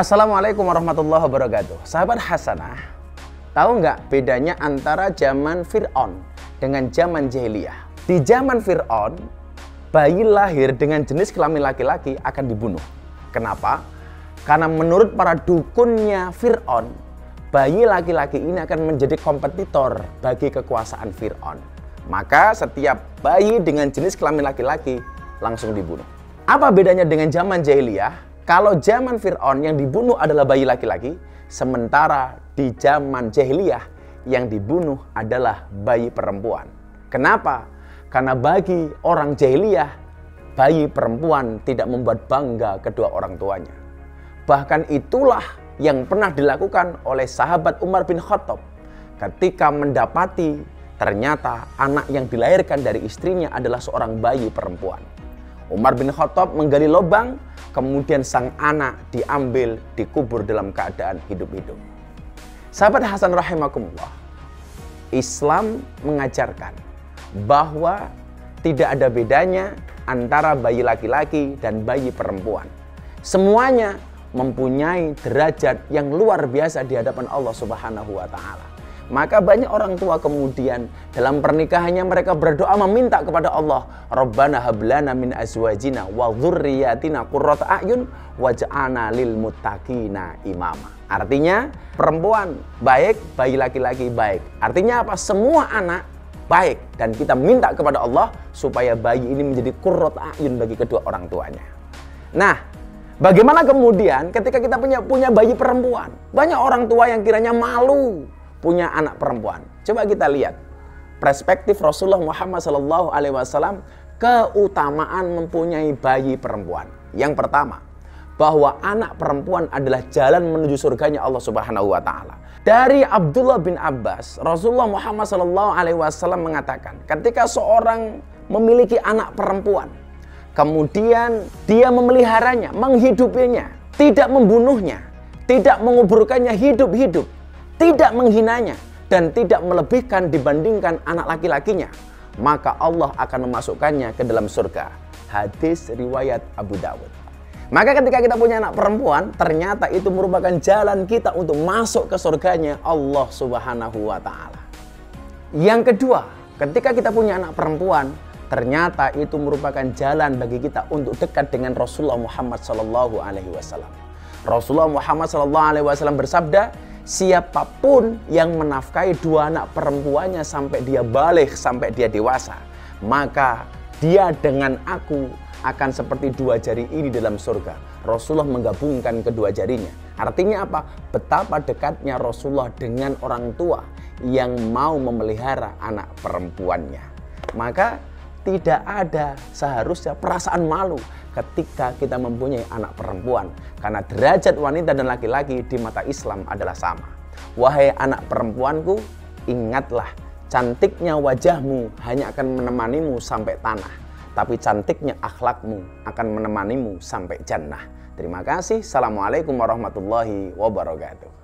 Assalamualaikum warahmatullahi wabarakatuh. Sahabat Hasanah, tahu nggak bedanya antara zaman Fir'aun dengan zaman jahiliyah? Di zaman Fir'aun, bayi lahir dengan jenis kelamin laki-laki akan dibunuh. Kenapa? Karena menurut para dukunnya Fir'aun, bayi laki-laki ini akan menjadi kompetitor bagi kekuasaan Fir'aun. Maka setiap bayi dengan jenis kelamin laki-laki langsung dibunuh. Apa bedanya dengan zaman jahiliyah? Kalau zaman Fir'aun yang dibunuh adalah bayi laki-laki, sementara di zaman jahiliyah yang dibunuh adalah bayi perempuan. Kenapa? Karena bagi orang jahiliyah, bayi perempuan tidak membuat bangga kedua orang tuanya. Bahkan itulah yang pernah dilakukan oleh sahabat Umar bin Khattab ketika mendapati ternyata anak yang dilahirkan dari istrinya adalah seorang bayi perempuan. Umar bin Khattab menggali lubang, kemudian sang anak diambil, dikubur dalam keadaan hidup-hidup. Sahabat Hasan rahimakumullah, Islam mengajarkan bahwa tidak ada bedanya antara bayi laki-laki dan bayi perempuan. Semuanya mempunyai derajat yang luar biasa di hadapan Allah Subhanahu wa Ta'ala. Maka banyak orang tua kemudian dalam pernikahannya mereka berdoa meminta kepada Allah, Rabbana hablana min azwajina wa dzurriyyatina qurrata a'yun waj'alna lil muttaqina imama. Artinya perempuan baik, bayi laki-laki baik. Artinya apa? Semua anak baik dan kita minta kepada Allah supaya bayi ini menjadi qurrata a'yun bagi kedua orang tuanya. Nah, bagaimana kemudian ketika kita punya bayi perempuan? Banyak orang tua yang kiranya malu punya anak perempuan. Coba kita lihat perspektif Rasulullah Muhammad SAW keutamaan mempunyai bayi perempuan. Yang pertama, bahwa anak perempuan adalah jalan menuju surganya Allah Subhanahu wa Ta'ala. Dari Abdullah bin Abbas, Rasulullah Muhammad SAW mengatakan, ketika seorang memiliki anak perempuan, kemudian dia memeliharanya, menghidupinya, tidak membunuhnya, tidak menguburkannya hidup-hidup, tidak menghinanya, dan tidak melebihkan dibandingkan anak laki-lakinya, maka Allah akan memasukkannya ke dalam surga. Hadis riwayat Abu Dawud. Maka ketika kita punya anak perempuan, ternyata itu merupakan jalan kita untuk masuk ke surganya Allah Subhanahu wa Ta'ala. Yang kedua, ketika kita punya anak perempuan, ternyata itu merupakan jalan bagi kita untuk dekat dengan Rasulullah Muhammad SAW. Rasulullah Muhammad SAW bersabda, siapapun yang menafkahi dua anak perempuannya sampai dia baligh, sampai dia dewasa, maka dia dengan aku akan seperti dua jari ini dalam surga. Rasulullah menggabungkan kedua jarinya. Artinya apa? Betapa dekatnya Rasulullah dengan orang tua yang mau memelihara anak perempuannya. Maka tidak ada seharusnya perasaan malu ketika kita mempunyai anak perempuan, karena derajat wanita dan laki-laki di mata Islam adalah sama. Wahai anak perempuanku, ingatlah, cantiknya wajahmu hanya akan menemanimu sampai tanah, tapi cantiknya akhlakmu akan menemanimu sampai jannah. Terima kasih. Assalamualaikum warahmatullahi wabarakatuh.